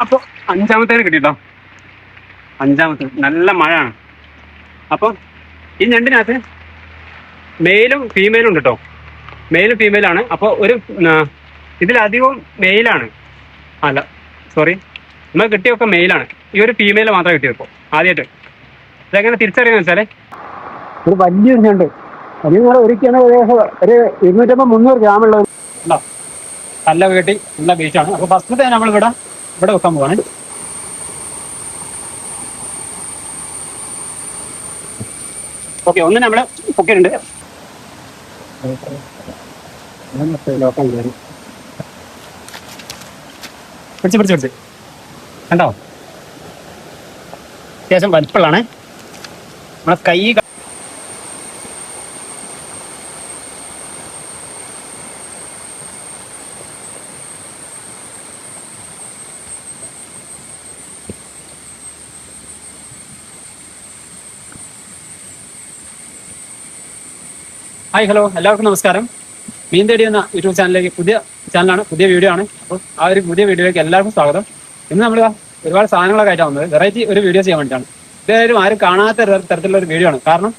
അപ്പോൾ അഞ്ചാമത്തേന് കിട്ടിട്ടോ. അഞ്ചാമത്തെ നല്ല മഴയാണ്. അപ്പോൾ ഈ ഞണ്ടിനകത്ത് മെയിലും ഫീമെയിലും ഉണ്ട് കേട്ടോ. മെയിലും ഫീമെയിലാണ്. അപ്പോൾ ഒരു ഇതിലധികവും മെയിലാണ്. അല്ല സോറി, നമ്മൾ കിട്ടിയൊക്കെ മെയിലാണ്. ഈ ഒരു ഫീമെയിൽ മാത്രമേ കിട്ടിയപ്പോൾ ആദ്യമായിട്ട്. ഇതെങ്ങനെ തിരിച്ചറിയാന്ന് വെച്ചാൽ ഒരു വലിയൊരു ഞണ്ട് അതിന് നിങ്ങൾ ഒരുക്കിയാണ് ഏകദേശം ഒരു 250-300 ഗ്രാമുള്ളത് ഉണ്ടോ. കല്ലൊക്കെ കെട്ടി നല്ല ബീച്ചാണ്. അപ്പോൾ ഫസ്റ്റത്തെ നമ്മൾ ഇവിടെ വെക്കാൻ പോവാണ്. ഓക്കെ, ഒന്ന് നമ്മൾ പൊക്കിയിട്ടുണ്ട്. പിടിച്ച് കണ്ടോ, അത്യാവശ്യം വലിപ്പമുള്ളതാണ്. നമ്മളെ കൈ ഹായ് ഹലോ, എല്ലാവർക്കും നമസ്കാരം. മീൻ തേടി എന്ന യൂട്യൂബ് ചാനലിലേക്ക് പുതിയ ചാനലാണ്, പുതിയ വീഡിയോ ആണ്. അപ്പോൾ ആ ഒരു പുതിയ വീഡിയോയിലേക്ക് എല്ലാവർക്കും സ്വാഗതം. ഇന്ന് നമ്മൾ ഒരുപാട് സാധനങ്ങളൊക്കെ ആയിട്ടാണ് വന്നത്. വെറൈറ്റി ഒരു വീഡിയോ ചെയ്യാൻ വേണ്ടിയിട്ടാണ്. ഇതായാലും ആരും കാണാത്ത തരത്തിലുള്ള ഒരു വീഡിയോ ആണ്. കാരണം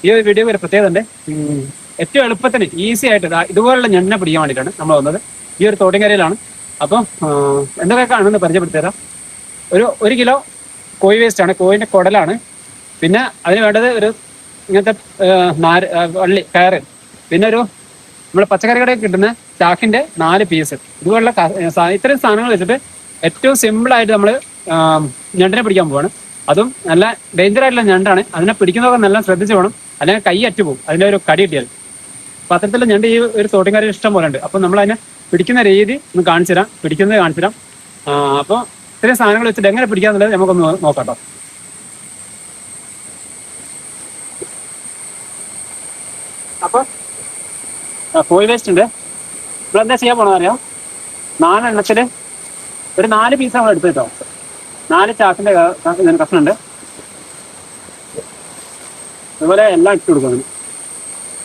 ഈ ഒരു വീഡിയോ ഒരു പ്രത്യേകത ഉണ്ട്. ഏറ്റവും എളുപ്പത്തിന് ഈസി ആയിട്ട് ഇതുപോലുള്ള ഞണ്ടിനെ പിടിക്കാൻ വേണ്ടിയിട്ടാണ് നമ്മൾ വന്നത്. ഈ ഒരു തോട്ടിങ്കരയിലാണ്. അപ്പം എന്തൊക്കെ ആണെന്ന് പരിചയപ്പെടുത്തി തരാം. ഒരു കിലോ കോഴി വേസ്റ്റ് ആണ്, കോഴിൻ്റെ കുടലാണ്. പിന്നെ അതിന് വേണ്ടത് ഒരു ഇങ്ങനത്തെ വള്ളി കയറ്, പിന്നെ ഒരു നമ്മുടെ പച്ചക്കറി കടയിൽ കിട്ടുന്ന ചാക്കിന്റെ 4 പീസ്. ഇതുപോലുള്ള ഇത്രയും സാധനങ്ങൾ വെച്ചിട്ട് ഏറ്റവും സിമ്പിളായിട്ട് നമ്മൾ ഞണ്ടിനെ പിടിക്കാൻ പോവാണ്. അതും നല്ല ഡേഞ്ചർ ആയിട്ടുള്ള ഞണ്ടാണ്. അതിനെ പിടിക്കുന്നതൊക്കെ നല്ല ശ്രദ്ധിച്ച് വേണം, അല്ലെങ്കിൽ കൈ അറ്റുപോകും അതിൻ്റെ ഒരു കടി കിട്ടിയാൽ. അപ്പം അത്തരത്തിലുള്ള ഞണ്ട് ഈ ഒരു തോട്ടിൻകാരിൽ ഇഷ്ടം പോലെ ഉണ്ട്. അപ്പം നമ്മൾ അതിനെ പിടിക്കുന്ന രീതി ഒന്ന് കാണിച്ചു തരാം, പിടിക്കുന്നത് കാണിച്ചു തരാം. അപ്പോൾ ഇത്രയും സാധനങ്ങൾ വെച്ചിട്ട് എങ്ങനെ പിടിക്കാന്നുള്ളത് നമുക്കൊന്ന് നോക്കാം കേട്ടോ. അപ്പോൾ കോഴി വേസ്റ്റ് ഉണ്ട്. നമ്മളെന്താ ചെയ്യാൻ പോകണമെന്ന് അറിയാം. 4 എണ്ണത്തിൽ ഒരു 4 പീസ് നമ്മൾ എടുത്ത് കേട്ടോ. 4 ചാക്കിൻ്റെ കഷ്ണമുണ്ട്. അതുപോലെ എല്ലാം ഇട്ട് കൊടുക്കണം.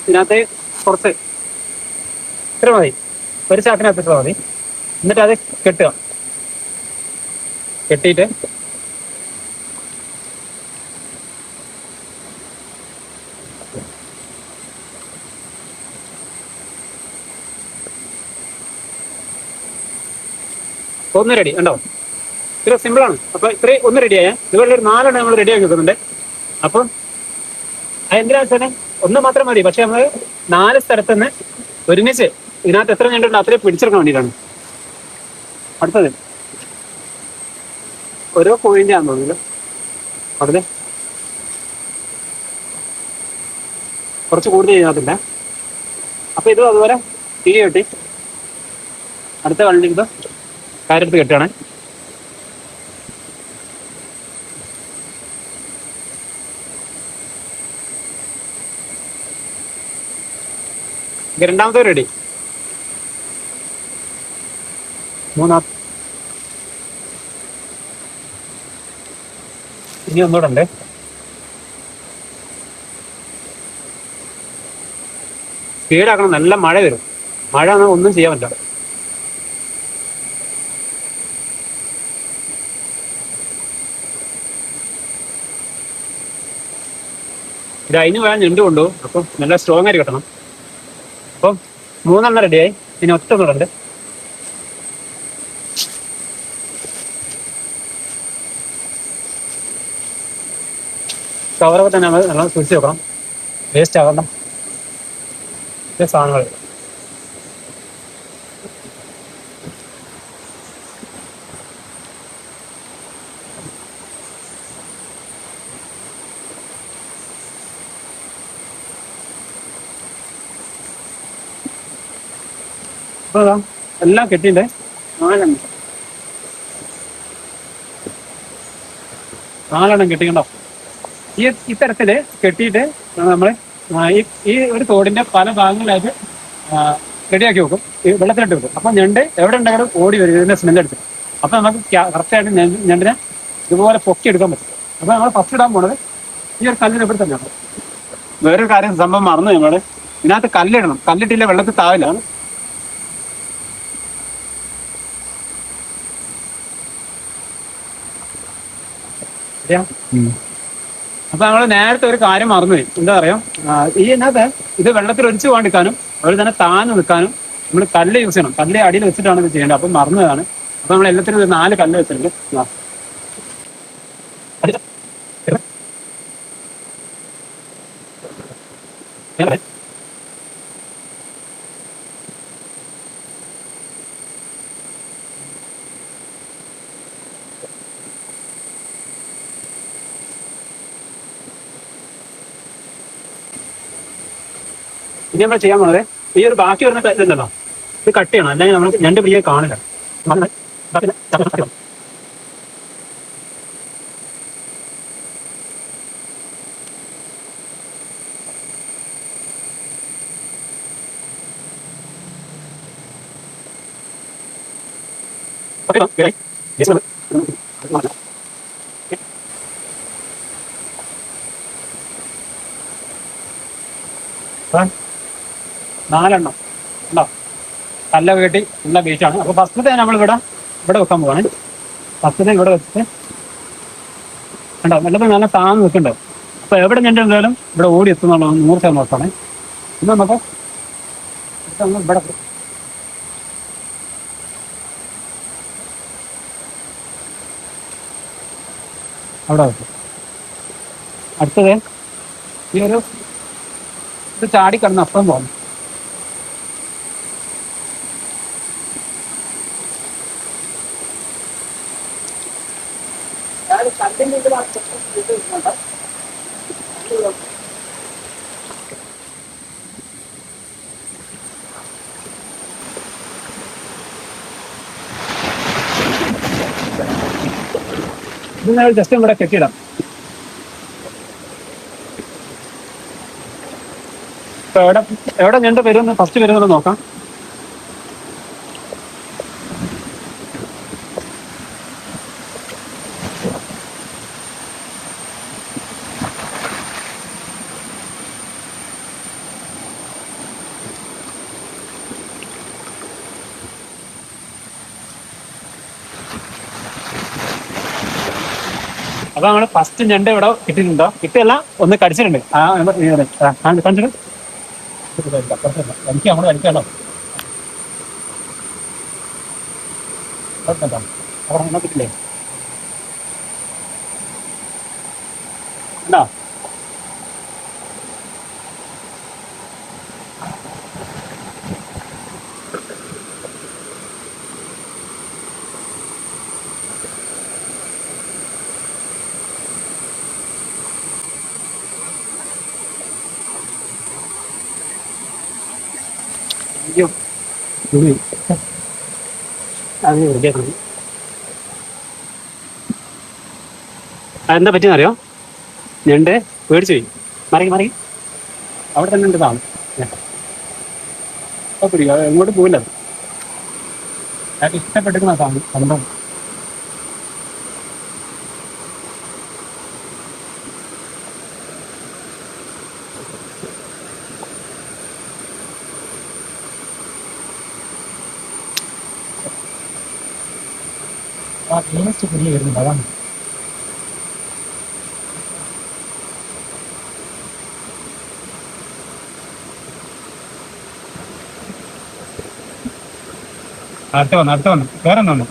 ഇതിനകത്ത് കുറച്ച് ഇത്ര മതി, ഒരു ചാക്കിനകത്ത് ഇത്ര മതി. എന്നിട്ട് അത് കെട്ടുക. കെട്ടിയിട്ട് ഒന്ന് റെഡി ഉണ്ടോ. ഇത്ര സിമ്പിളാണ്. അപ്പോൾ ഇത്രയും ഒന്ന് റെഡിയായ ഇതുപോലെ ഒരു 4 നമ്മൾ റെഡിയാക്കി വെക്കുന്നുണ്ട്. അപ്പം എന്തിനാ വെച്ചാൽ ഒന്ന് മാത്രം മതി. പക്ഷെ നമ്മൾ 4 സ്ഥലത്ത് നിന്ന് ഒരുമിച്ച് ഇതിനകത്ത് എത്ര ഞണ്ടുണ്ടോ അത്രയും പിടിച്ചെടുക്കാൻ വേണ്ടിയിട്ടാണ്. അടുത്തത് ഓരോ കോഴിൻ്റെ ആണെന്ന് തോന്നുന്നു. അവിടെ കുറച്ച് കൂടുതൽ ഇതിനകത്തില്ല. അപ്പോൾ ഇത് അതുപോലെ തീ കെട്ടി അടുത്ത വള്ളിക്ക് കാര്യത്ത് കെട്ടുകയാണ്. രണ്ടാമത്തെ റെഡി. മൂന്നാമത്തെ ഇനി ഒന്നുകൂടെ ഉണ്ട്. സ്പീഡാക്കണം, നല്ല മഴ വരും. മഴ ഒന്നും ചെയ്യാൻ പറ്റില്ല. ഇത് അതിന് വേണം ഞണ്ട് കൊണ്ടുപോകും. അപ്പം നല്ല സ്ട്രോങ് ആയിട്ട് കിട്ടണം. അപ്പം 3 എണ്ണം റെഡിയായി. ഇനി ഒറ്റ ഒന്നുണ്ട്. കവറൊക്കെ തന്നെ നമ്മൾ സൂക്ഷിച്ച് വെക്കണം, വേസ്റ്റ് ആകണം സാധനങ്ങൾ. അപ്പോൾ എല്ലാം കെട്ടിയിട്ട് 4 എണ്ണം കെട്ടിക്കണ്ടോ. ഇത്തരത്തില് കെട്ടിയിട്ട് നമ്മൾ ഈ ഒരു തോടിന്റെ പല ഭാഗങ്ങളിലായിട്ട് റെഡിയാക്കി വെക്കും, ഈ വെള്ളത്തിലിട്ട് വെക്കും. അപ്പം ഞണ്ട് എവിടെ ഉണ്ടെങ്കിലും ഓടി വരും ഇതിന്റെ സ്മെല്ലെടുത്ത്. അപ്പം നമുക്ക് കറക്റ്റായിട്ട് ഞണ്ടിനെ ഇതുപോലെ പൊക്കി എടുക്കാൻ പറ്റും. അപ്പം നമ്മൾ ഫസ്റ്റ് ഇടാൻ പോണത് ഈ ഒരു കല്ലിന് ഇവിടെ തന്നെയാണ്. വേറൊരു കാര്യം സംഭവം മറന്നു, നമ്മൾ ഇതിനകത്ത് കല്ലിടണം. കല്ലിട്ടില്ല വെള്ളത്തിൽ താവില്ല. അപ്പൊ നമ്മൾ നേരത്തെ ഒരു കാര്യം മറന്നുപോയി. എന്താ പറയാ, ഈ ഇതിനകത്ത് ഇത് വെള്ളത്തിൽ ഒലിച്ചു പോകാണ്ടിരിക്കാനും അതുപോലെ തന്നെ താന്ന് നിൽക്കാനും നമ്മൾ കല്ല് യൂസ് ചെയ്യണം. കല്ല് അടിയിൽ വെച്ചിട്ടാണ് ഇത് ചെയ്യേണ്ടത്. അപ്പം മറന്നതാണ്. അപ്പൊ നമ്മൾ എല്ലാത്തിനും ഒരു 4 കല്ല് വെച്ചിട്ടുണ്ട്. ഇനി നമ്മൾ ചെയ്യാൻ പോകുന്നത് ഈ ഒരു ബാക്കി വരുന്ന ഇതുണ്ടല്ലോ, ഇത് കട്ട് ചെയ്യണം. അല്ലെങ്കിൽ നമ്മൾ ഞണ്ട് പിടിയെ കാണില്ല. നാലെണ്ണം ഉണ്ടോ, കല്ല കെട്ടി ഉള്ള ബീച്ചാണ്. അപ്പൊ ഫസ്റ്റത്തെ നമ്മൾ ഇവിടെ വെക്കാൻ പോവാണ്. ഫസ്റ്റത്തെ ഇവിടെ വെച്ചിട്ട് ഉണ്ടോ, നല്ലത് നല്ല താന്ന് നിൽക്കുന്നുണ്ടോ. അപ്പൊ എവിടെ ഞണ്ടെന്തായാലും ഇവിടെ ഓടി എത്തുന്നുള്ള 100% ഉറപ്പാണ്. ഇന്ന് നമുക്ക് ഇവിടെ അവിടെ വെക്കും. അടുത്തത് ഈ ഒരു ഇത് ചാടിക്കിടന്ന് അപ്പുറം പോകണം. ഇത് ജസ്റ്റ് ഇവിടെ കെട്ടിയിടാം. ഇപ്പൊ എവിടെ ഞണ്ട് വരുമെന്ന് ഫസ്റ്റ് വരുമെന്ന് നോക്കാം. അപ്പൊ നമ്മള് ഫസ്റ്റ് ഞണ്ട് ഇവിടെ കിട്ടിയിട്ടുണ്ടോ, കിട്ടിയല്ല ഒന്ന് കടിച്ചിട്ടുണ്ട്. കണ്ടിട്ട് എനിക്ക് നമ്മള് കഴിക്കാമല്ലോ. അവിടെ കിട്ടില്ലേ ഉണ്ടോ? അയ്യോ അതെന്താ പറ്റിയെന്നറിയോ, ഞണ്ട് പേടിച്ചു പോയി. മറി അവിടെ തന്നെ ഉണ്ട് താമസം. പിടിക്കുക, എങ്ങോട്ട് പോയില്ല. അയാൾക്ക് ഇഷ്ടപ്പെട്ടിരുന്ന സംഭവം. ടേസ്റ്റ് പുതിയ വരുന്നുണ്ട്, അതാണ്. അടുത്ത വന്നു വേറൊന്നു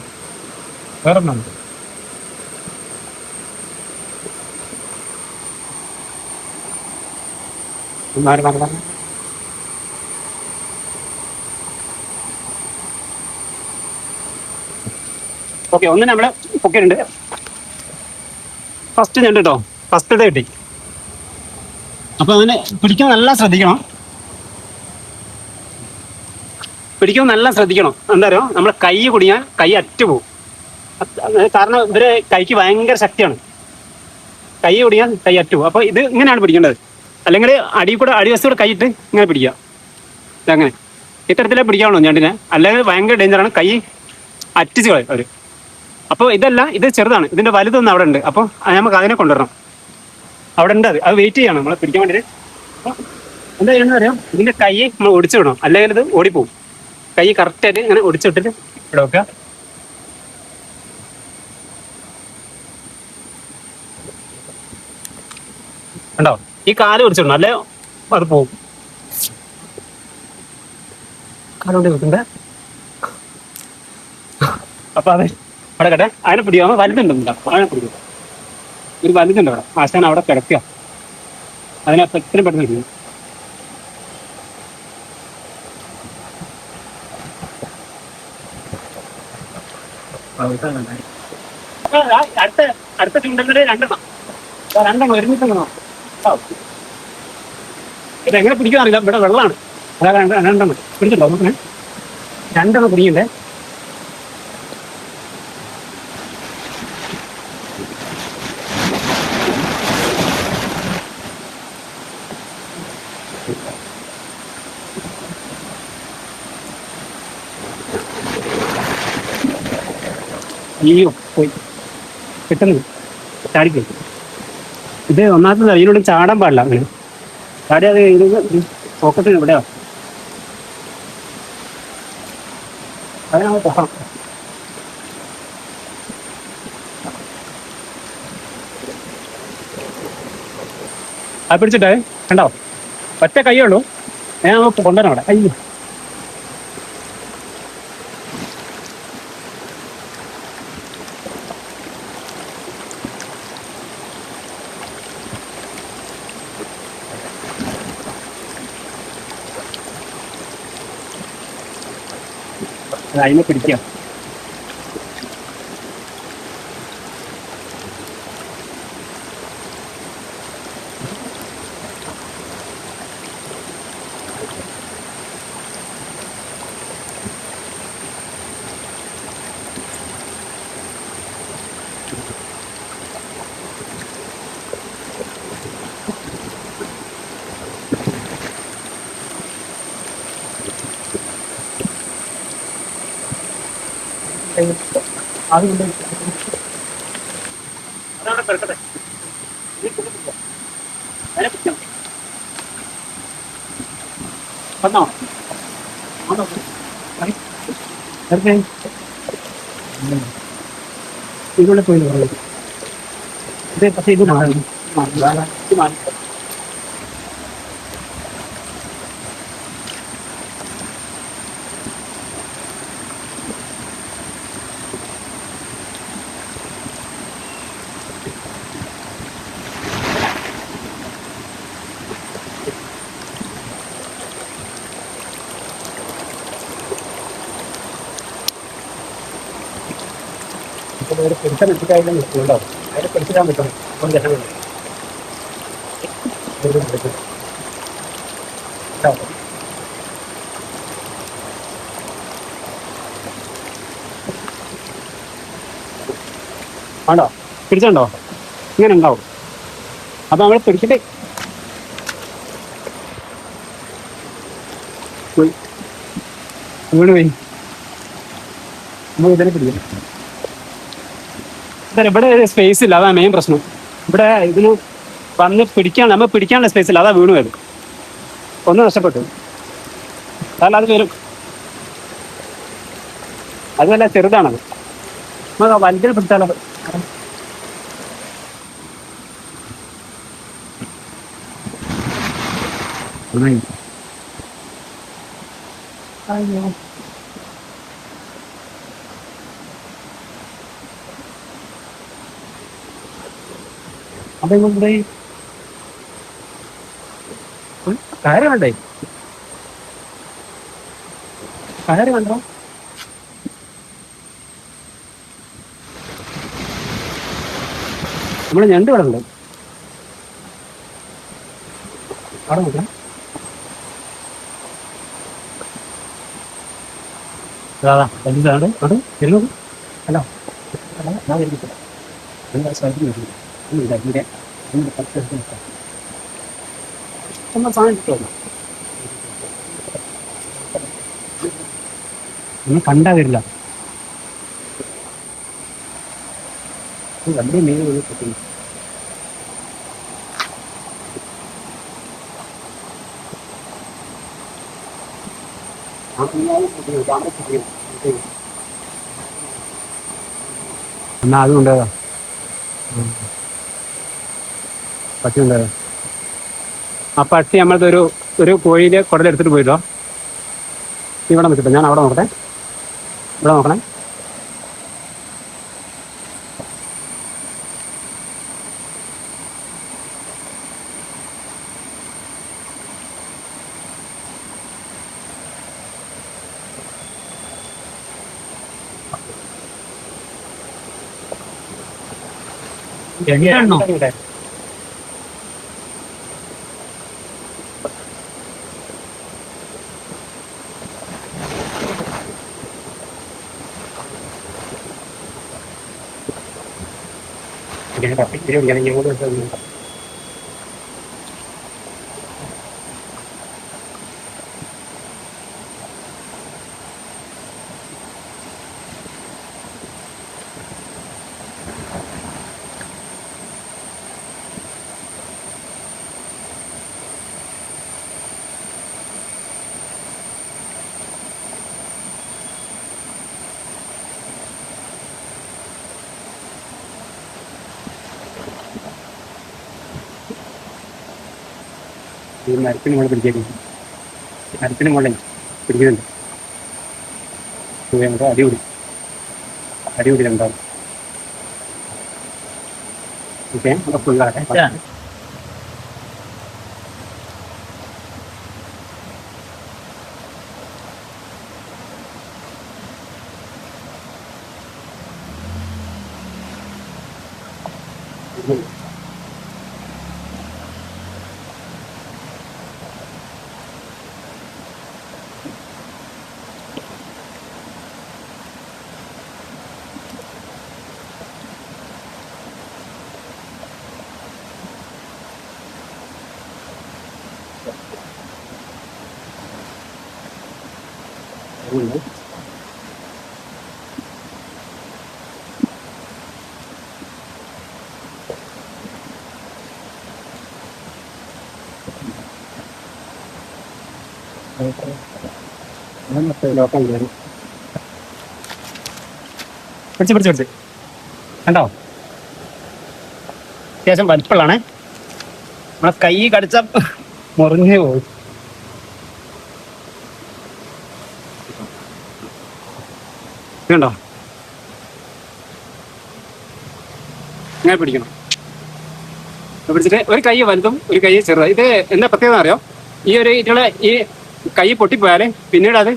മാറി ഓക്കെ. ഒന്ന് നമ്മള് പൊക്കിയിട്ടുണ്ട്. ഫസ്റ്റ് ഞണ്ട് കേട്ടോ, ഫസ്റ്റ് കിട്ടി. അപ്പൊ അതിന് പിടിക്കാൻ നല്ല ശ്രദ്ധിക്കണം. എന്താ പറയുക, നമ്മളെ കൈ കുടിയാൻ കൈ അറ്റു പോകും. കാരണം ഇവര് കൈക്ക് ഭയങ്കര ശക്തിയാണ്. കൈ കുടിയാൻ കൈ അറ്റു പോകും. അപ്പൊ ഇത് ഇങ്ങനെയാണ് പിടിക്കേണ്ടത്. അല്ലെങ്കിൽ അടിവശത്തോടെ കൈയിട്ട് ഇങ്ങനെ പിടിക്കുക. അങ്ങനെ ഇത്തരത്തിലേ പിടിക്കാവുള്ളൂ ഞണ്ടിനെ. അല്ലെങ്കിൽ ഭയങ്കര ഡേഞ്ചറാണ്, കൈ അറ്റിച്ച് കളയും അവര്. അപ്പോൾ ഇതല്ല, ഇത് ചെറുതാണ്. ഇതിന്റെ വലുതൊന്നും അവിടെ ഉണ്ട്. അപ്പോൾ നമുക്ക് അതിനെ കൊണ്ടുവരണം. അവിടെ ഉണ്ട്, അത് വെയിറ്റ് ചെയ്യണം നമ്മളെ പിടിക്കാൻ വേണ്ടിയിട്ട്. അപ്പോൾ എന്താ ചെയ്യണമെന്ന് അറിയാം, ഇതിന്റെ കൈ നമ്മൾ ഒടിച്ചു വിടണം, അല്ലെങ്കിൽ ഇത് ഓടിപ്പോവും. കൈ കറക്റ്റായിട്ട് ഇങ്ങനെ ഒടിച്ചിട്ടിട്ട് ഇവിടെ വെക്കുക. കണ്ടോ, ഈ കാല് പിടിച്ചിടണം, അല്ലേ അത് പോകും. കാലുകൊണ്ട് വെക്കണ്ടേ. അപ്പൊ അത് അവിടെ കേട്ടെ, അതിനെ പിടിക്കാമോ, വലുതുണ്ടോ, അതിനെ പിടിക്കും. ഒരു വലുതുണ്ട് അവിടെ, ആശാൻ അവിടെ കിടക്കുക. അതിനെ എത്രയും പെട്ടെന്ന് പിടിക്കും. അടുത്ത അടുത്ത ചുണ്ടല്ലേ രണ്ടെണ്ണം ഒരുമിച്ചെണ്ണോ. ഇതെങ്ങനെ പിടിക്കാറില്ല, ഇവിടെ വെള്ളമാണ്. അതാ രണ്ടെണ്ണം പിടിച്ചിട്ടോ നോക്കണേ, രണ്ടെണ്ണം പിടിക്കണ്ടേ. അയ്യോ പോയി, പെട്ടെന്ന് ചാടിപ്പോയി. ഇത് ഒന്നാമത്തെ ഇതിനോട് ചാടാൻ പാടില്ല, അങ്ങനെ ചാടി അത് ഇത് പോക്കറ്റിന് ഇവിടെയോ അതിനാണ് പോകാം. അത് പിടിച്ചിട്ടേ കണ്ടോ, ഒറ്റ കയ്യേ ഉള്ളൂ. ഞാൻ കൊണ്ടുവരാം അവിടെ. അയ്യോ അതിനെ പിടിക്കാം. അതുകൊണ്ട് അതവിടെ കിടക്കട്ടെ. വന്നോ ഇതിലൂടെ പോയി പറയുന്നത്. ഇത് പക്ഷേ ഇത് മാറി ഇത് മാറി. പിടിച്ചാൽ എത്തിക്കായാലും ഉണ്ടാവും, അതിനെ പിടിച്ചിടാൻ പറ്റണം. ഒന്ന് ജനങ്ങൾ ആണോ, പിടിച്ചുണ്ടോ, ഇങ്ങനെ ഉണ്ടാവും. അപ്പൊ നമ്മൾ പിടിച്ചിട്ട് വീണ് പോയി നമ്മൾ ഇതിനെ പിടിക്കും. ഇവിടെ സ്പേസ് ഇല്ല, അതാണ് മെയിൻ പ്രശ്നം. ഇവിടെ ഇതിന് വന്ന് നമ്മൾ പിടിക്കാനുള്ള സ്പേസ് ഇല്ല, അതാ വീണ് വരും. ഒന്ന് നഷ്ടപ്പെട്ടു. അതല്ല അത് വരും, അതുമല്ല ചെറുതാണത്. നമ്മൾ വലുതിനെ പിടിച്ചാലോ. അയ്യോ അപ്പൊ ഇവിടെ കയറ് വേണ്ടേ, കയറ് വേണ്ടോ. നമ്മള് ഞണ്ട് ഇവിടെ ഉണ്ട്, അവിടെ നോക്കാം. അതാ എന്താണ് അത് വരുന്നത്. ഹലോ ഞാൻ വരുന്നില്ല, എന്താ സാധനം നമ്മൾ കണ്ടാ വരില്ല. വലിയ മീൻ കിട്ടുന്നു. എന്നാ അതും ഉണ്ടാകാം, പറ്റുണ്ടാകാം. ആ പട്ടി നമ്മളത് ഒരു കോഴിയിലെ കുടലെടുത്തിട്ട് പോയിട്ടോ. ഇവിടെ നിൽക്കട്ടെ, ഞാൻ അവിടെ നോക്കട്ടെ. ഇവിടെ നോക്കണേ. എണ്ണോ ഈ മരത്തിന് മുകളിൽ പിടിച്ചേക്കുന്നു. മരത്തിന് മുകളിൽ പിടിക്കുന്നുണ്ട്. അടിപൊളി അടിപൊളി ഉണ്ടാവും. ഓക്കെ, അപ്പോൾ ഫുള്ളാകട്ടെ. പിടിച്ച് കണ്ടോ? അത്യാവശ്യം വലിപ്പമുള്ളതാണേ. നമ്മളെ കൈ കടിച്ച മുറിഞ്ഞു പോകും. കണ്ടോ? ഇങ്ങനെ പിടിക്കണം. പിടിച്ചിട്ട് ഒരു കൈ വലുതും ഒരു കൈ ചെറുതാണ്. ഇത് എന്താ പ്രത്യേകത അറിയോ? ഈ ഒരു ഇതിലെ ഈ കൈ പൊട്ടിപ്പോയാൽ പിന്നീട് അത്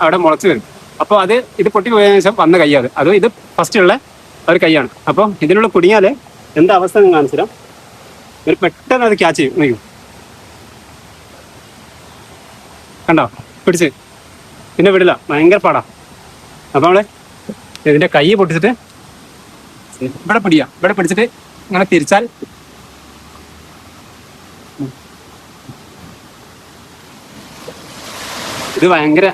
അവിടെ മുളച്ച് വരും. അപ്പോൾ ഇത് പൊട്ടിപ്പോയതിനു ശേഷം വന്ന കൈ അത് ഇത് ഫസ്റ്റുള്ള ഒരു കൈയാണ്. അപ്പോൾ ഇതിനുള്ള കുടുങ്ങിയാൽ എന്താ അവസ്ഥ എന്ന് കാണിച്ചു തരാം. ഒരു പെട്ടെന്ന് അത് ക്യാച്ച് ചെയ്യും. നോക്കൂ, കണ്ടോ? പിടിച്ച് പിന്നെ വിടില്ല, ഭയങ്കര പാടാ. അപ്പോൾ നമ്മള് ഇതിന്റെ കൈ പൊട്ടിച്ചിട്ട് ഇവിടെ പിടിച്ചിട്ട് ഇങ്ങനെ തിരിച്ചാൽ ഇത് ഭയങ്കര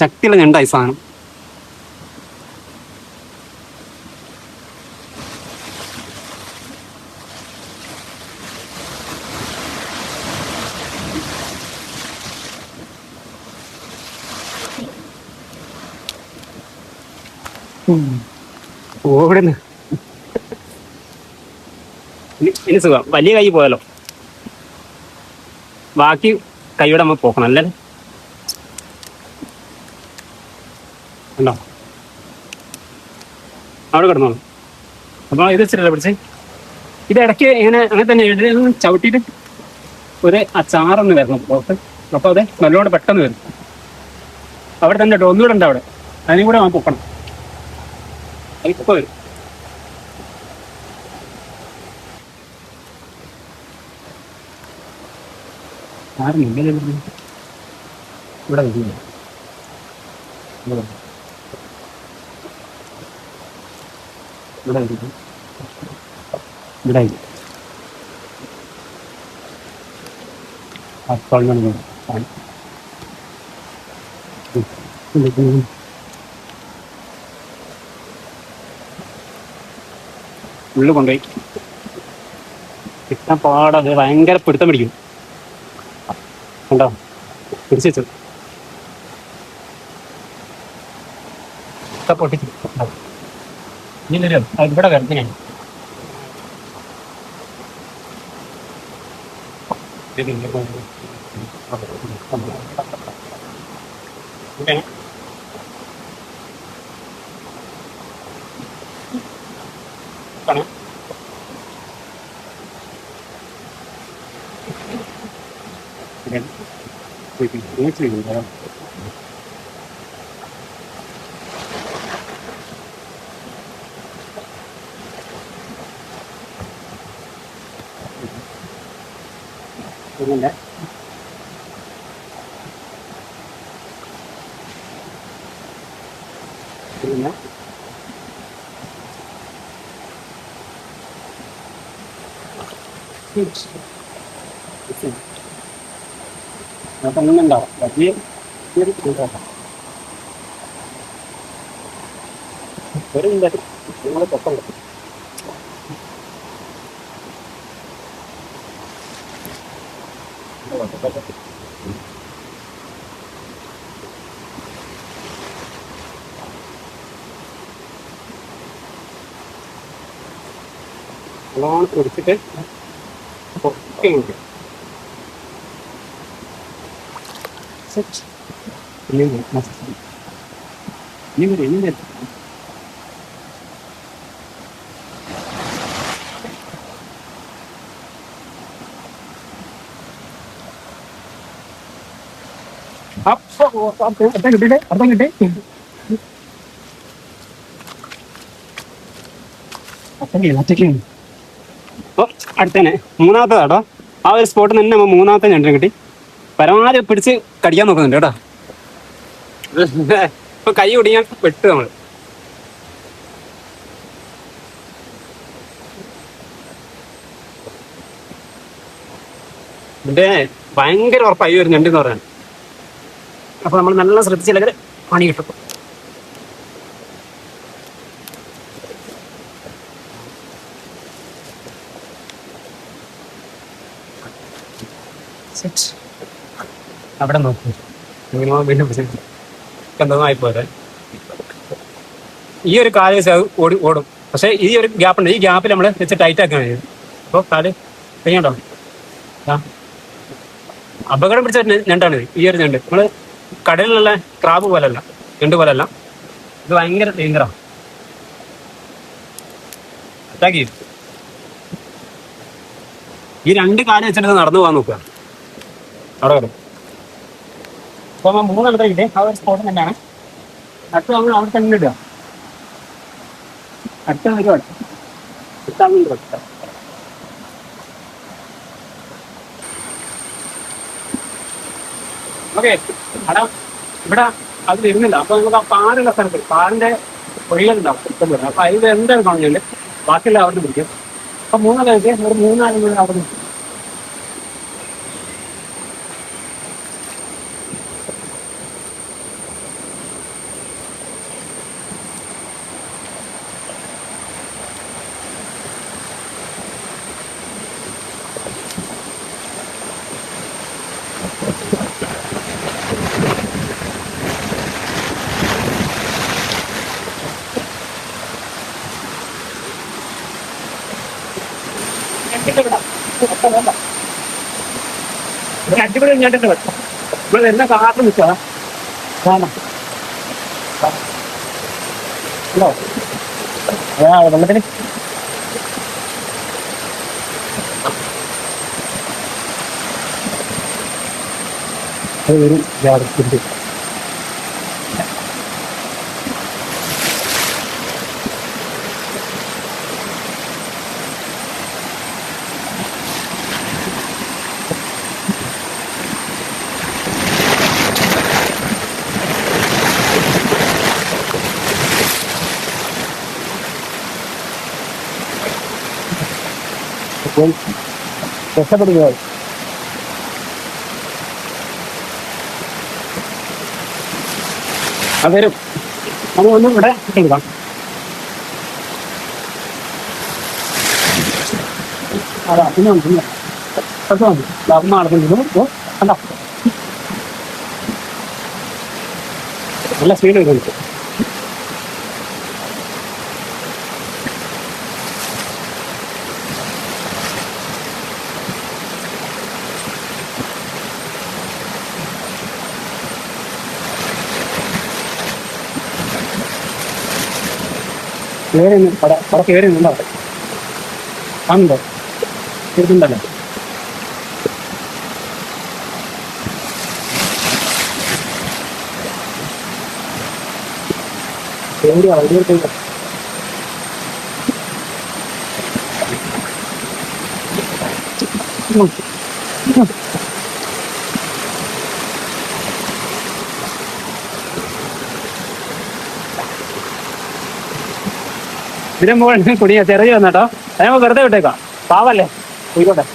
ശക്തിയുള്ള ഞണ്ടായി സാധനം. ഓടുന്നു. ഇനി സുഖം, വലിയ കൈ പോയാലോ. ബാക്കി കൈയോടെ നമ്മൾ പോക്കണം അല്ലേ? ഉണ്ടോ? അവിടെ കിടന്നോളൂ. അപ്പോൾ ഇത് വെച്ചിട്ടല്ലേ പിടിച്ച്. ഇത് ഇടയ്ക്ക് അങ്ങനെ തന്നെ ചവിട്ടിയിട്ട് ഒരു അച്ചാറൊന്ന് വരണം പുറത്ത്. അപ്പോൾ അതെ നല്ലോണം പെട്ടെന്ന് വരും. അവിടെ തന്നെ കേട്ടോ, ഒന്നുകൂടെ ഉണ്ട് അവിടെ. അതിനും കൂടെ നമ്മൾ പൊക്കണം. അതിപ്പോൾ വരും. ആരുമില്ല ഇവിടെ വരില്ല. ഇവിടെ ഉള്ളിൽ കൊണ്ടുപോയി കിട്ടാൻ പാടത്. ഭയങ്കര പിടുത്തം പിടിക്കും. കണ്ടോ? പിടിച്ചു വെച്ചു പൊട്ടിച്ചു. ഇനി വരും ഇവിടെ വരത്തിനാണ്. Okay. Kana? Again. Waiting. Next week. Again. Again. Apa yang enggak? Jadi ini kita baru dari mulai potong. Long കുടിച്ചിട്ട് പൊക്കിങ്ങ് സെറ്റ് ഇനി മസ്റ്റ് ഇനി വരെ അപ്പൊ അർത്ഥം കിട്ടിയില്ലേ അർത്ഥം കിട്ടി ഒറ്റയ്ക്കാണ് അപ്പോൾ അടുത്തന്നെ മൂന്നാമത്തേതാട്ടോ ആ ഒരു സ്പോട്ടിൽ തന്നെ നമ്മൾ മൂന്നാമത്തെ ഞണ്ടിനെ കിട്ടി പരമാവധി പിടിച്ച് കടിക്കാൻ നോക്കുന്നുണ്ട് കേട്ടോ ഇപ്പൊ കൈ ഒടിയാൻ വെട്ട് നമ്മൾ ഇതിന്റെ ഭയങ്കര ഉറപ്പായി ഒരു ഞണ്ട് എന്ന് പറയാൻ അപ്പൊ നമ്മൾ നല്ല ശ്രദ്ധിച്ചില്ലെങ്കിൽ പണി കിട്ടും അവിടെ നോക്കൂ എന്തോന്നായിപ്പോലെ ഈ ഒരു കാല് ഓടും പക്ഷെ ഈ ഒരു ഗ്യാപ്പ് ഉണ്ട് ഈ ഗ്യാപ്പിൽ നമ്മൾ വെച്ച് ടൈറ്റ് ആക്കാൻ കഴിയും അപ്പോൾ കാല് കഴിയണ്ടോ ആ അപകടം പിടിച്ച ഞണ്ടാണ് ഈ ഒരു ഞണ്ട് നമ്മള് കടലിലുള്ള ക്രാബ് പോലല്ല ഞണ്ട് പോലല്ല ഇത് ഭയങ്കര ഡേഞ്ചറാണ് അറ്റാക്ക് ചെയ്തു ഈ രണ്ട് കാലം വെച്ചിട്ട് നടന്നു പോകാൻ നോക്കുക അവിടെ കിട്ടും അപ്പൊ നമ്മൾ മൂന്നെണ്ണത്തെ കിട്ടി ആ ഒരു സ്പോട്ട് തന്നെയാണ് അടുത്ത് നമ്മൾ അവിടെ തന്നെ ഇടുക അടുത്ത ഒരു ഓക്കെ അവിടെ ഇവിടെ അത് വരുന്നില്ല അപ്പൊ നമുക്ക് ആ പാറുള്ള സ്ഥലത്ത് പാറിന്റെ ഒഴികളുണ്ടാവും ഇഷ്ടം വരും അപ്പൊ അതിൽ എന്താണ് കാണുന്നുണ്ട് ബാക്കിയുള്ള അവിടെ പിടിക്കും അപ്പൊ മൂന്നെണ്ണം വെച്ച് ഒരു മൂന്നാലും കൂടെ അവിടെ നിൽക്കും അടിപൊളി ഞണ്ടിട്ട് വെക്കാം ഇവിടെ എന്നെ കാത്തു നിൽക്കുക കാണാം ഹലോ വെള്ളത്തിന് ഒരു ജാഗ്രത രക്ഷപ്പെടുക വരും നമ്മൾ ഒന്നും ഇവിടെ എടുക്കാം അതാ പിന്നെ പിന്നെ മതി ലാഭം നടക്കുന്നു കണ്ടോ നല്ല സ്പീഡ് വരുന്നുണ്ട് കയറി അവിടെ അവിടെ കയറി നിന്നുണ്ടോ കാണുന്നുണ്ടോ ഇരിക്കുന്നുണ്ടല്ലോ എവിടെയാ വണ്ടി ഇതിന് മുകളിൽ കുടിയാ ചെറിയ വന്നേട്ടോ അത് നമ്മൾ വെറുതെ വിട്ടേക്കാം പാവല്ലേ പോയിക്കോട്ടെ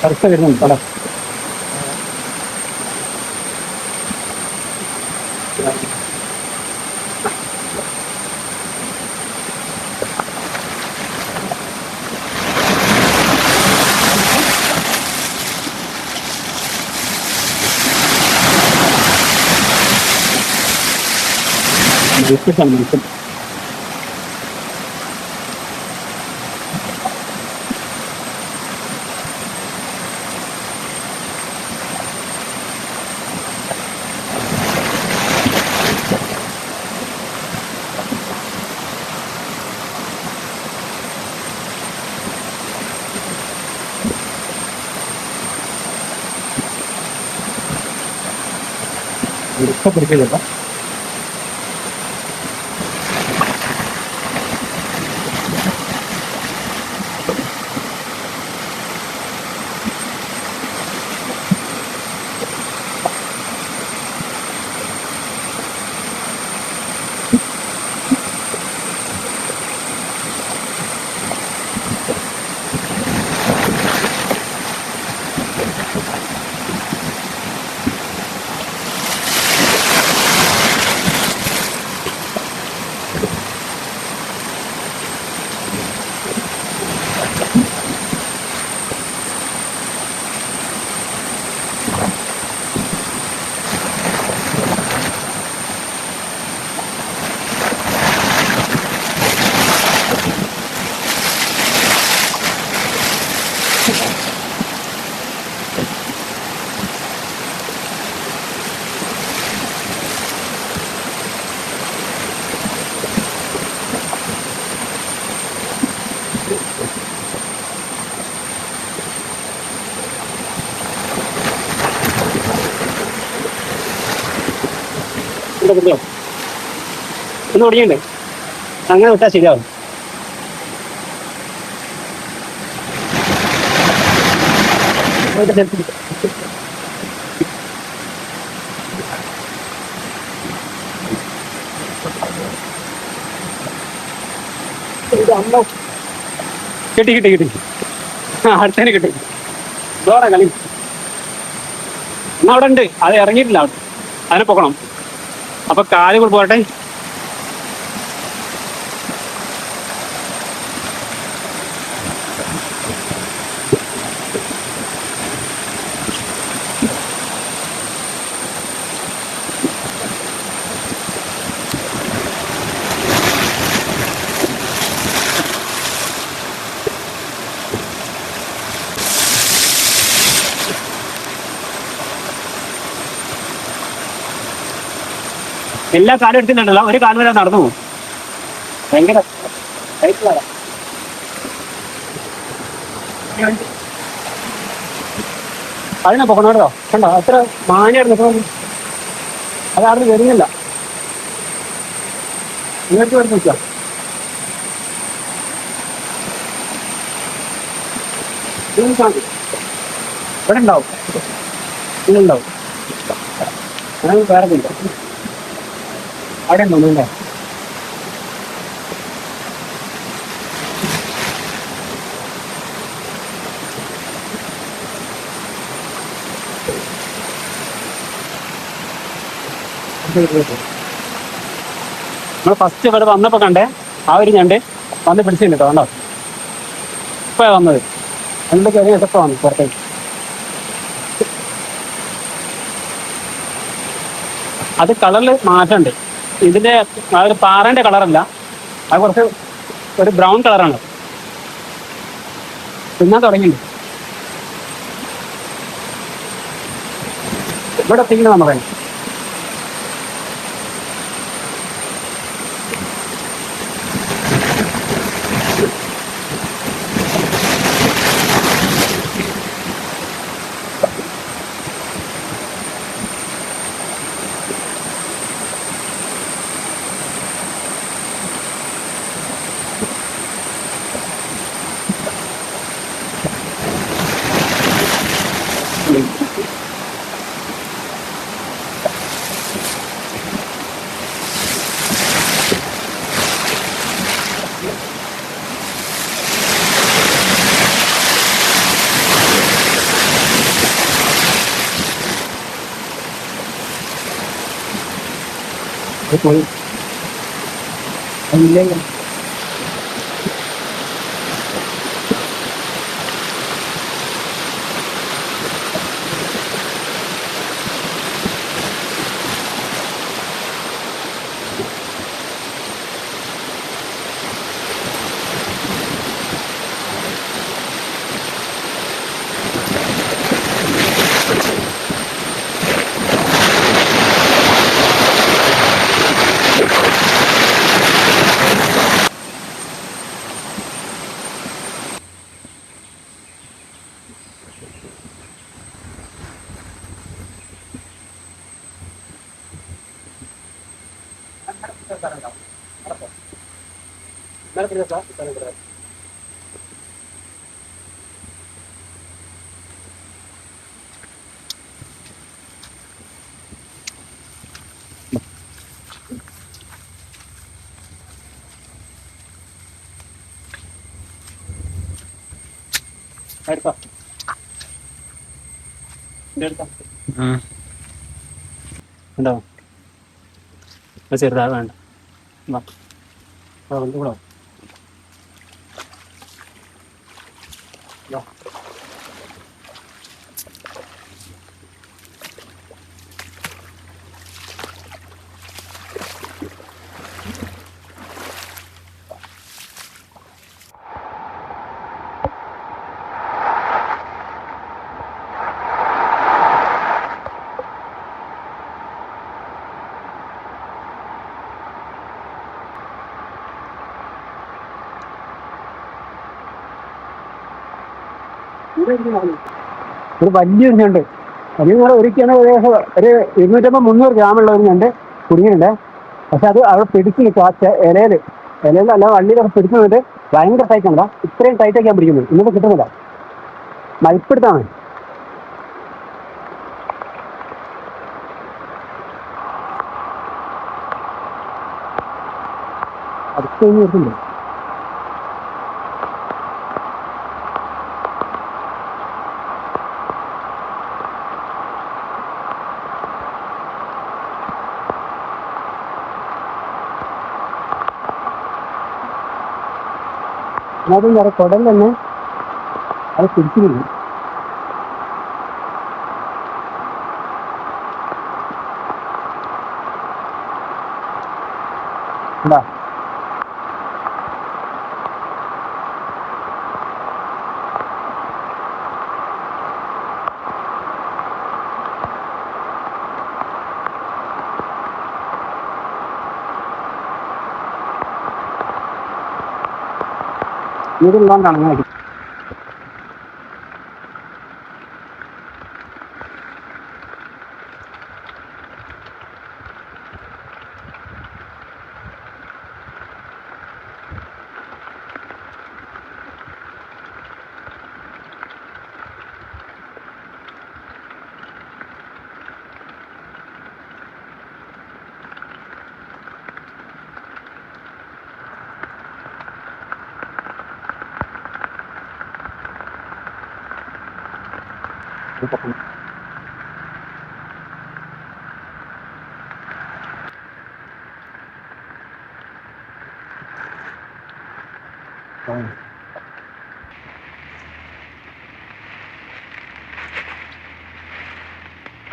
അടുത്ത വരുന്നുണ്ട് പടം മനസ്സിൽ പിടിക്കില്ല കിട്ടിയോ ഒന്ന് ഓടിയണ്ടേ അങ്ങനെ വിട്ടാൽ ശരിയാവും കിട്ടി കിട്ടി കിട്ടി ആ അടുത്തതിന് കിട്ടി ഇതോടെ കളി എന്നാ അവിടെ ഉണ്ട് അത് ഇറങ്ങിയിട്ടില്ല അവിടെ അതിനെ പൊക്കണം അപ്പൊ കാല് കൂടെ പോട്ടെ എല്ലാ കാലം എടുത്തിട്ടുണ്ടല്ലോ ഒരു കാലം വരെ നടന്നു പോകും ഭയങ്കര അതിനെ പൊക്കണം കേട്ടോ കണ്ടോ അത്ര മാനായിരുന്നു അതാരും വരുന്നില്ല നിങ്ങൾക്ക് വരുന്ന വെച്ചാ ഇവിടെ ഉണ്ടാവും ഇതുണ്ടാവും ഞാൻ വേറെ ഇല്ല അവിടെ ഉണ്ടോ നമ്മൾ ഫസ്റ്റ് ഇവിടെ വന്നപ്പോ കണ്ടേ ആ ഒരു ഞണ്ട് വന്ന് പിടിച്ചിട്ടുണ്ട് കേട്ടോ കണ്ടോ ഇപ്പൊ വന്നത് അതിന്റെ ചെറിയ ഇതൊക്കെ വന്നു പുറത്തേക്ക് അത് കളറിൽ മാറ്റമുണ്ട് ഇതിന്റെ ആ ഒരു പാറേന്റെ കളറല്ല, അത് കുറച്ച് ഒരു ബ്രൗൺ കളറാണ്. തിന്നാൻ തുടങ്ങിയിട്ടുണ്ട്. ഇവിടെ എത്തിക്കണം നമുക്ക്. പോയി ഇല്ല. ഉണ്ടോ ചെറുതാ വേണ്ട. ഒരു വലിയൊരു ഞണ്ട്, വലിയ കൂടെ ഒരിക്കലും ഏകദേശം ഒരു 250-300 ഗ്രാമുള്ള ഒരു ഞണ്ട് കുടുങ്ങിയിട്ടുണ്ട്. പക്ഷെ അത് അവിടെ പിടിച്ചു നിൽക്കും. ആ ഇലയിലല്ല വള്ളിയിലൊക്കെ പിടിച്ചു നിന്നിട്ട് ഭയങ്കര ടൈറ്റാണ്. ഇത്രയും ടൈറ്റൊക്കെയാണ് പിടിക്കുന്നത്. ഇന്നിപ്പോൾ കിട്ടുന്നില്ല. മൽപ്പിടുത്താണ്. അടുത്ത് വരുന്നുണ്ട്. അതും വേറെ കുടൽ തന്നെ അത് പിടിച്ചിരുന്നു. എന്താ വീടുള്ളതുകൊണ്ടാണ് അങ്ങനെ.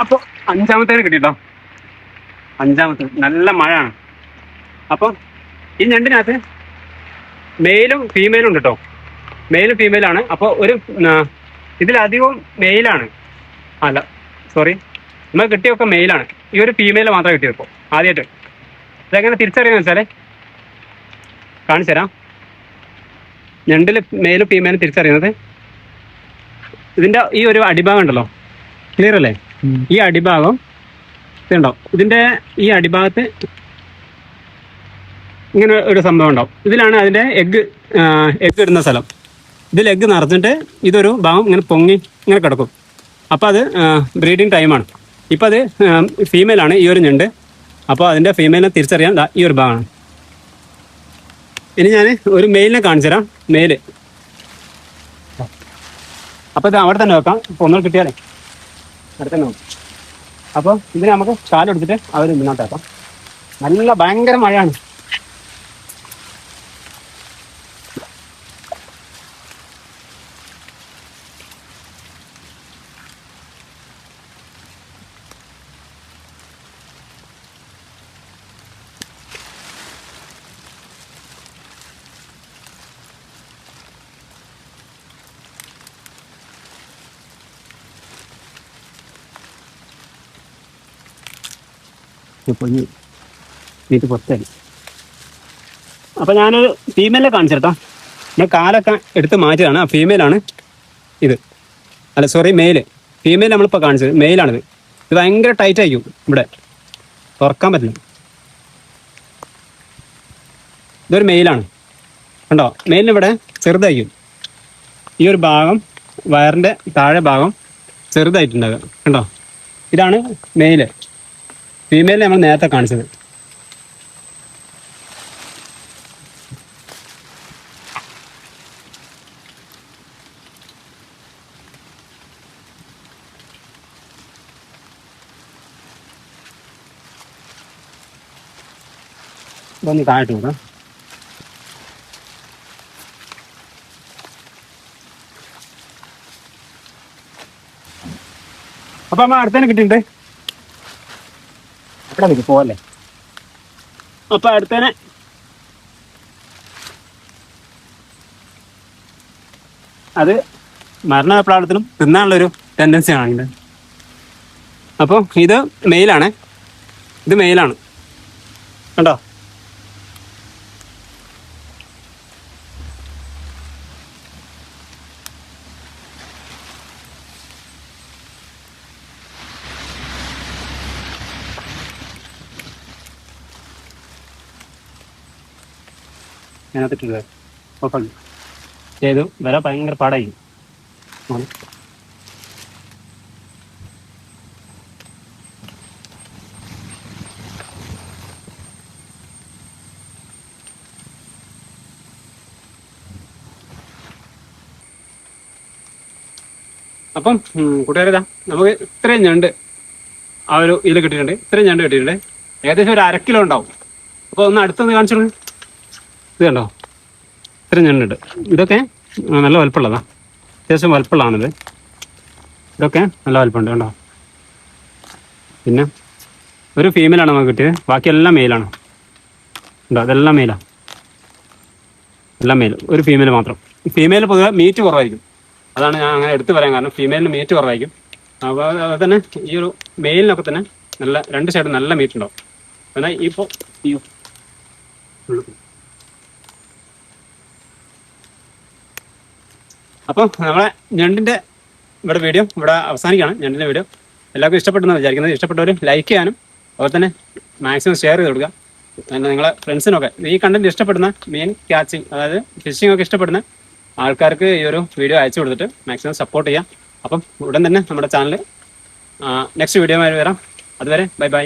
അപ്പൊ 5-മത്തേന് കിട്ടിട്ടോ. 5-മത്തെ നല്ല മഴയാണ്. അപ്പം ഈ ഞണ്ടിനകത്ത് മെയിലും ഫീമെയിലും ഉണ്ട് കേട്ടോ. മെയിലും ഫീമെയിലാണ്. അപ്പോൾ ഇതിലധികവും മെയിലാണ്. അല്ല സോറി, നമ്മൾ കിട്ടിയൊക്കെ മെയിലാണ്. ഈ ഒരു ഫീമെയിൽ മാത്രമേ കിട്ടിയപ്പോൾ ആദ്യമായിട്ട്. ഇതെങ്ങനെ തിരിച്ചറിയാന്ന് വെച്ചാൽ കാണിച്ചു തരാം. ഞണ്ടിൽ മെയിലും ഫീമെയിലും തിരിച്ചറിയുന്നത് ഇതിൻ്റെ ഈ ഒരു അടിഭാഗം ഉണ്ടല്ലോ, ക്ലിയർ അല്ലേ? ഈ അടിഭാഗം ഇതുണ്ടാവും. ഇതിൻ്റെ ഈ അടിഭാഗത്ത് ഇങ്ങനെ ഒരു സംഭവം ഉണ്ടാവും. ഇതിലാണ് അതിൻ്റെ എഗ്ഗ് ഇടുന്ന സ്ഥലം. ഇതിൽ എഗ്ഗ് നിറഞ്ഞിട്ട് ഇതൊരു ഭാഗം ഇങ്ങനെ പൊങ്ങി ഇങ്ങനെ കിടക്കും. അപ്പോൾ അത് ബ്രീഡിങ് ടൈമാണ്. ഇപ്പം അത് ഫീമെയിലാണ് ഈ ഒരു ഞണ്ട്. അപ്പോൾ അതിൻ്റെ ഫീമെയിലിനെ തിരിച്ചറിയാൻ ഈ ഒരു ഭാഗമാണ്. ഇനി ഞാൻ ഒരു മെയിലിനെ കാണിച്ചു തരാം. മെയില് അപ്പോൾ ഇത് അവിടെ തന്നെ വെക്കാം. ഇപ്പോൾ ഒന്നും കിട്ടിയാലേ അവിടെ തന്നെ നോക്കാം. അപ്പോൾ ഇതിന് നമുക്ക് കാലെടുത്തിട്ട് അവർ മുന്നോട്ടാക്കാം. നല്ല ഭയങ്കര മഴയാണ്. പൊങ്ങി വീട്ടിൽ പുറത്തായി. അപ്പം ഞാനൊരു ഫീമെയിലെ കാണിച്ചിട്ടോ. നമ്മൾ കാലൊക്കെ എടുത്ത് മാറ്റിയതാണ്. ആ ഫീമെയിലാണ് ഇത്. അല്ല സോറി, മെയില്. ഫീമെയിൽ നമ്മളിപ്പോൾ കാണിച്ചത് മെയിലാണിത്. ഇത് ഭയങ്കര ടൈറ്റ് ആയിരിക്കും, ഇവിടെ തുറക്കാൻ പറ്റില്ല. ഇതൊരു മെയിലാണ് കണ്ടോ. മെയിലിന് ഇവിടെ ചെറുതായിരിക്കും. ഈ ഒരു ഭാഗം വയറിൻ്റെ താഴെ ഭാഗം ചെറുതായിട്ടുണ്ടാകുക കണ്ടോ. ഇതാണ് മെയില്. ഫീമെയിൽ നമ്മൾ നേരത്തെ കാണിച്ചത്. ഇതൊന്ന് താഴ്ത്തു നോക്കാം. അപ്പൊ അമ്മ അടുത്തന്നെ കിട്ടിയിട്ടുണ്ട്. ഇവിടെ പോവല്ലേ. അപ്പൊ അടുത്തന്നെ അത് മരണപ്രാളത്തിലും തിന്നാനുള്ളൊരു ടെൻഡൻസി ആണ്. അപ്പോൾ ഇത് മെയിലാണ്. ഇത് മെയിലാണ് കണ്ടോ. അതിനകത്തിട്ടുള്ളത് കുഴപ്പമില്ല. ചെയ്തു വരാൻ ഭയങ്കര പാടായി. അപ്പം കൂട്ടുകാരിതാ നമുക്ക് ഇത്രയും ഞണ്ട് ആ ഒരു ഇതിൽ കിട്ടിയിട്ടുണ്ട്. ഇത്രയും ഞണ്ട് കിട്ടിയിട്ടുണ്ട്. ഏകദേശം ഒരു 1/2 കിലോ ഉണ്ടാവും. അപ്പോൾ ഒന്ന് അടുത്തൊന്ന് കാണിച്ചോളൂ. ഇത് കണ്ടോ, ഇത്രയും ഞണ്ടുണ്ട്. ഇതൊക്കെ നല്ല വലുപ്പമുള്ളതാണ്. അത്യാവശ്യം വലുപ്പമുള്ളതാണിത്. ഇതൊക്കെ നല്ല വലുപ്പമുണ്ട് കണ്ടോ. പിന്നെ ഒരു ഫീമെയിലാണ് നമുക്ക് കിട്ടിയത്. ബാക്കിയെല്ലാം മെയിലാണ് ഉണ്ടോ. അതെല്ലാം മെയിലാണ്, എല്ലാം മെയിൽ. ഒരു ഫീമെയിൽ മാത്രം. ഫീമെയിൽ പൊതുവെ മീറ്റ് കുറവായിരിക്കും. അതാണ് ഞാൻ അങ്ങനെ എടുത്തു പറയാൻ കാരണം. ഫീമെയിലിന് മീറ്റ് കുറവായിരിക്കും. അപ്പോൾ അതുപോലെ തന്നെ ഈ ഒരു മെയിലിനൊക്കെ തന്നെ നല്ല 2 സൈഡും നല്ല മീറ്റ് ഉണ്ടാവും. എന്നാൽ ഇപ്പോൾ അപ്പം നമ്മളെ ഞണ്ടിൻ്റെ വീഡിയോ ഇവിടെ അവസാനിക്കുകയാണ്. ഞണ്ടിൻ്റെ വീഡിയോ എല്ലാവർക്കും ഇഷ്ടപ്പെട്ടെന്ന് വിചാരിക്കുന്നത്. ഇഷ്ടപ്പെട്ടവർ ലൈക്ക് ചെയ്യാനും അതുപോലെ തന്നെ മാക്സിമം ഷെയർ ചെയ്ത് കൊടുക്കുക. നിങ്ങളെ ഫ്രണ്ട്സിനൊക്കെ ഈ കണ്ടന്റ് ഇഷ്ടപ്പെടുന്ന മീൻ ക്യാച്ചിങ്, അതായത് ഫിഷിംഗ് ഒക്കെ ഇഷ്ടപ്പെടുന്ന ആൾക്കാർക്ക് ഈ ഒരു വീഡിയോ അയച്ചു കൊടുത്തിട്ട് മാക്സിമം സപ്പോർട്ട് ചെയ്യാം. അപ്പം ഉടൻ തന്നെ നമ്മുടെ ചാനൽ നെക്സ്റ്റ് വീഡിയോയുമായി വരാം. അതുവരെ ബൈ ബൈ.